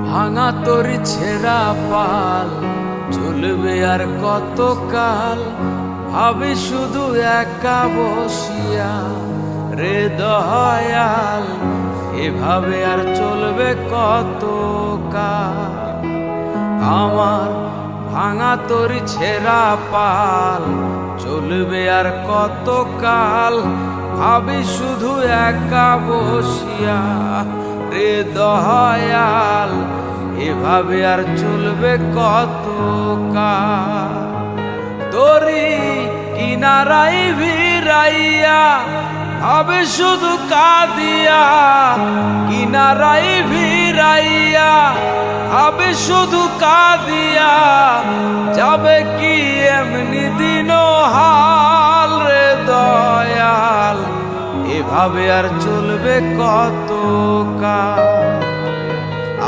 ভাঙা তরি ছেঁড়া পাল চলবে আর কত কাল, ভাবি শুধু একা বসিয়া রে দয়াল, এভাবে আর চলবে কত কাল। আমার ভাঙা তরি ছেঁড়া পাল চলবে আর কত কাল, ভাবি শুধু একা বসিয়া রে দয়াল, এভাবে আর চলবে কত কাল। তরি কিনারাই ভিড়াইয়া ভাবে শুধু কাঁদিয়া, কিনারাই ভিড়াইয়া ভাবে শুধু কাঁদিয়া, যাবে কি এমনি দিন হাল রে দয়াল, এভাবে আর চলবে কত কাল।